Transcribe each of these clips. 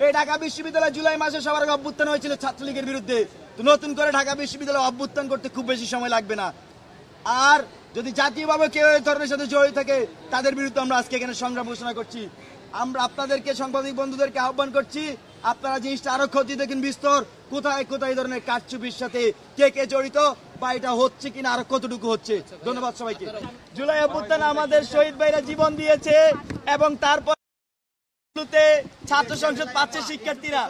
এই ঢাকা বিশ্ববিদ্যালয় জুলাই মাসে সবার অভ্যুত্থান হয়েছিল ছাত্রলীগের বিরুদ্ধে। তো নতুন করে ঢাকা বিশ্ববিদ্যালয় অভ্যুত্থান করতে খুব বেশি সময় লাগবে না। আর যদি জাতীয়ভাবে কেউ এই ধরনের সাথে জড়িত থাকে তাদের বিরুদ্ধে আমরা আজকে এখানে সংগ্রাম ঘোষণা করছি। আমরা আপনাদেরকে সাংবাদিক বন্ধুদেরকে আহ্বান করছি, আপনারা জিনিসটা আরো ক্ষতি দেখেন বিস্তর, কোথায় কোথায় এই ধরনের কারচুপির সাথে কে কে জড়িত বা এটা হচ্ছে কিনা আরো কতটুকু হচ্ছে। ধন্যবাদ সবাইকে। জুলাই অভ্যুত্থানে আমাদের শহীদ ভাইরা জীবন দিয়েছে এবং তারপর ছাত্র সংসদ পাচ্ছে শিক্ষার্থীরা।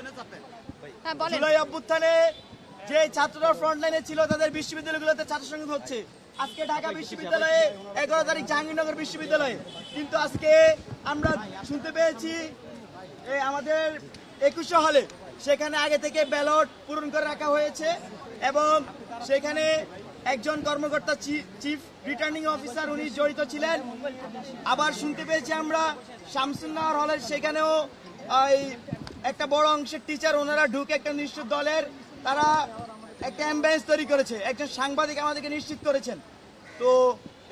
জুলাই অভ্যুত্থানে যে ছাত্ররা ফ্রন্ট লাইনে ছিল তাদের বিশ্ববিদ্যালয়গুলোতে ছাত্র সংসদ হচ্ছে। আজকে ঢাকা বিশ্ববিদ্যালয়ে 11 তারিখ জাহাঙ্গীরনগর বিশ্ববিদ্যালয়ে, কিন্তু আজকে আমরা শুনতে পেয়েছি আমাদের 2100 হলে সেখানে আগে থেকে ব্যালট পূরণ করে রাখা হয়েছে এবং সেখানে একজন কর্মকর্তা চিফ রিটার্নিং অফিসার উনি জড়িত ছিলেন। আবার শুনতে পেয়েছি আমরা শামসুন্নাহর হলের সেখানেও একটা বড় অংশের টিচার ওনারা ঢুকে একটা নিশ্চিত দলের তারা একটা অ্যাম্বিয়েন্স তৈরি করেছে, একজন সাংবাদিক আমাদেরকে নিশ্চিত করেছেন। তো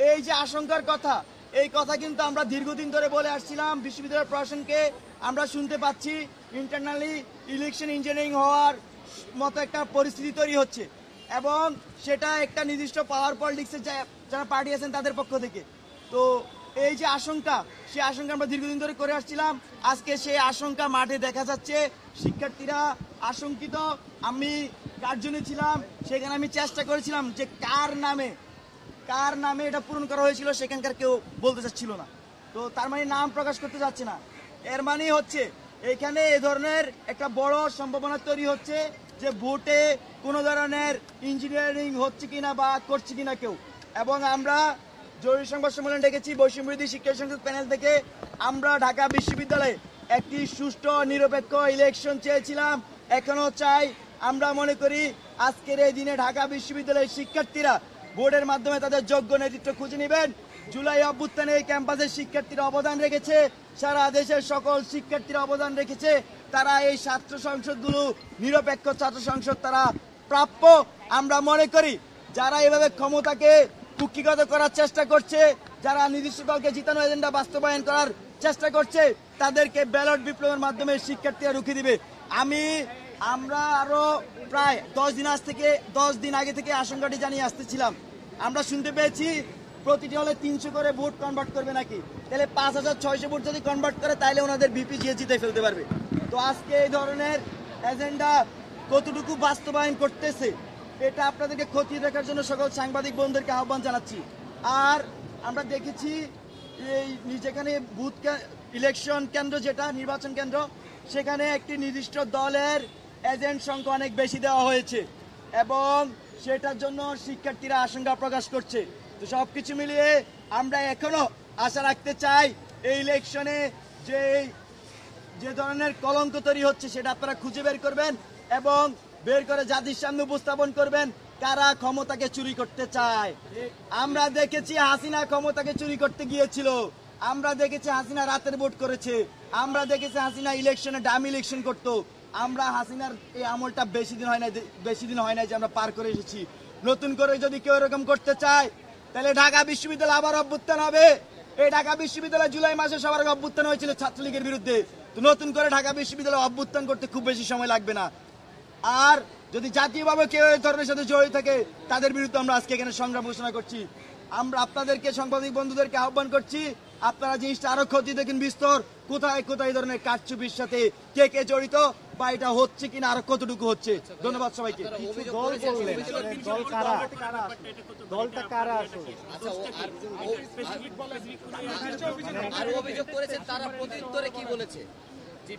এই যে আশঙ্কার কথা, এই কথা কিন্তু আমরা দীর্ঘদিন ধরে বলে আসছিলাম বিশ্ববিদ্যালয় প্রশাসনকে। আমরা শুনতে পাচ্ছি ইন্টারনালি ইলেকশন ইঞ্জিনিয়ারিং হওয়ার মতো একটা পরিস্থিতি তৈরি হচ্ছে এবং সেটা একটা নির্দিষ্ট পাওয়ার পলিটিক্সের যারা পার্টি আছেন তাদের পক্ষ থেকে। তো এই যে আশঙ্কা, সেই আশঙ্কা আমরা দীর্ঘদিন ধরে করে আসছিলাম। আজকে সেই আশঙ্কা মাঠে দেখা যাচ্ছে, শিক্ষার্থীরা আশঙ্কিত। আমি কার্জনে ছিলাম, সেখানে আমি চেষ্টা করেছিলাম যে কার নামে এটা পূরণ করা হয়েছিল সেখানকার কেউ বলতে চাচ্ছিল না। তো তার মানে নাম প্রকাশ করতে যাচ্ছে না, এর মানে হচ্ছে এখানে এ ধরনের একটা বড় সম্ভাবনা তৈরি হচ্ছে যে ভোটে কোনো ধরনের ইঞ্জিনিয়ারিং হচ্ছে কিনা বা করছে কিনা কেউ। এবং আমরা জরুরি সংবাদ সম্মেলন ডেকেছি বৈষম্যবিরোধী শিক্ষা সংসদ প্যানেল থেকে। আমরা ঢাকা বিশ্ববিদ্যালয়ে একটি সুষ্ঠু নিরপেক্ষ ইলেকশন চেয়েছিলাম, এখনো চাই। আমরা মনে করি আজকের এই দিনে ঢাকা বিশ্ববিদ্যালয়ের শিক্ষার্থীরা ভোটের মাধ্যমে তাদের যোগ্য নেতৃত্ব খুঁজে নেবেন। জুলাই অভ্যুত্থানে এই ক্যাম্পাসের শিক্ষার্থীরা অবদান রেখেছে, সারা দেশের সকল শিক্ষার্থীরা অবদান রেখেছে। তারা এই ছাত্র সংসদগুলো নিরপেক্ষ ছাত্র সংসদ তারা প্রাপ্য। আমরা মনে করি যারা এভাবে ক্ষমতাকে কুক্ষিগত করার চেষ্টা করছে, যারা নির্দিষ্ট দলকে জিতানো এজেন্ডা বাস্তবায়ন করার চেষ্টা করছে, তাদেরকে ব্যালট বিপ্লবের মাধ্যমে শিক্ষার্থীরা রুখে দিবে। আমরা আরো প্রায় 10 দিন আগে থেকে আশঙ্কাটি জানিয়ে আসতেছিলাম। আমরা শুনতে পেয়েছি প্রতিটি হলে 300 করে ভোট কনভার্ট করবে নাকি। তাহলে 5600 ভোট যদি কনভার্ট করে তাহলে ওনাদের ভিপি জিতে ফেলতে পারবে। তো আজকে এই ধরনের এজেন্ডা কতটুকু বাস্তবায়ন করতেছে এটা আপনাদেরকে খতিয়ে দেখার জন্য সকল সাংবাদিক বন্ধুদেরকে আহ্বান জানাচ্ছি। আর আমরা দেখেছি এই যেখানে বুথ ইলেকশন কেন্দ্র, যেটা নির্বাচন কেন্দ্র, সেখানে একটি নির্দিষ্ট দলের এজেন্ট সংখ্যা অনেক বেশি দেওয়া হয়েছে এবং সেটার জন্য শিক্ষার্থীরা আশঙ্কা প্রকাশ করছে। তো সবকিছু মিলিয়ে আমরা এখনো আশা রাখতে চাই এই ইলেকশনে যে ধরনের কলঙ্ক তৈরি হচ্ছে সেটা আপনারা খুঁজে বের করবেন এবং বের করে জাতির সামনে উপস্থাপন করবেন কারা ক্ষমতাকে চুরি করতে চায়। আমরা দেখেছি হাসিনা ক্ষমতাকে চুরি করতে গিয়েছিল, আমরা দেখেছি হাসিনা রাতের ভোট করেছে, আমরা দেখেছি হাসিনা ইলেকশনে ডামি ইলেকশন করতো। আমরা হাসিনার এই আমলটা বেশি দিন হয় না যে আমরা পার করে এসেছি। নতুন করে যদি কেউ এরকম করতে চায় তাহলে ঢাকা বিশ্ববিদ্যালয় আবার অভ্যুত্থান হবে। এই ঢাকা বিশ্ববিদ্যালয় জুলাই মাসে সবার অভ্যুত্থান হয়েছিল ছাত্রলীগের বিরুদ্ধে। তো নতুন করে ঢাকা বিশ্ববিদ্যালয় অভ্যুত্থান করতে খুব বেশি সময় লাগবে না। আর যদি জাতীয়ভাবে কেউ এই ধরনের সাথে জড়িত থাকে তাদের বিরুদ্ধে আমরা আজকে এখানে সংগ্রাম ঘোষণা করছি। আমরা আপনাদেরকে সাংবাদিক বন্ধুদেরকে আহ্বান করছি, আপনারা জিনিসটা আরো ক্ষতি দেখেন বিস্তর, কোথায় কোথায় এই ধরনের কারচুপির সাথে কে কে জড়িত বা এটা হচ্ছে কিনা আরো কতটুকু হচ্ছে। ধন্যবাদ সবাইকে।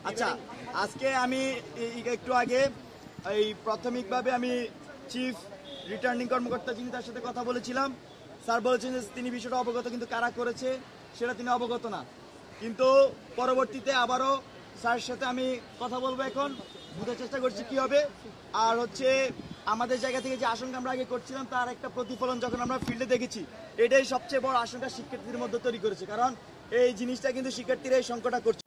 আচ্ছা, আজকে আমি একটু আগে এই প্রাথমিকভাবে আমি চিফ রিটার্নিং কর্মকর্তা যিনি তার সাথে কথা বলেছিলাম। স্যার বলেছেন যে তিনি বিষয়টা অবগত, কিন্তু কারা করেছে সেটা তিনি অবগত না। কিন্তু পরবর্তীতে আবারও স্যারের সাথে আমি কথা বলবো, এখন বুঝার চেষ্টা করছি কি হবে। আর হচ্ছে আমাদের জায়গা থেকে যে আশঙ্কা আমরা আগে করছিলাম তার একটা প্রতিফলন যখন আমরা ফিল্ডে দেখেছি, এটাই সবচেয়ে বড় আশঙ্কা শিক্ষার্থীদের মধ্যে তৈরি করেছে। কারণ এই জিনিসটা কিন্তু শিক্ষার্থীরা এই সংকটটা করছে।